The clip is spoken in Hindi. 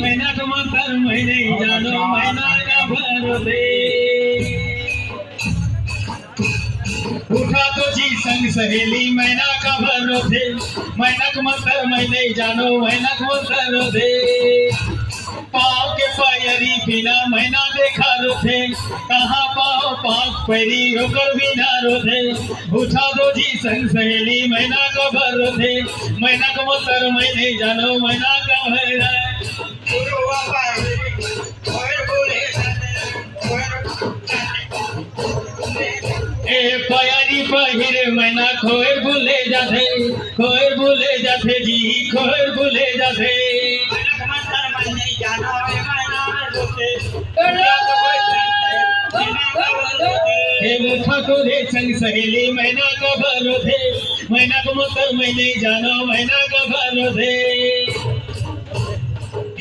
महीना कमाकर महीने जानो महीना का भरोसे उठा तो जी संग सहेली महीना का भरोसे महीना कमाकर महीने जानो महीना भरोसे पाँव के पायरी बिना महीना देखा रोथे कहाँ पाँव पाँव पैरी होकर बिना रोथे उठा दो जी संग सहेली महीना का भरोसे महीना कमाकर महीने जानो महीना का भरोसे ए पायरी पहिर महीना खोर भूले जाते जी खोर भूले जाते ठाकुरे संग सहेली महीना का भरोसे महीना को मतलब महीने जानो महीना का भरोसे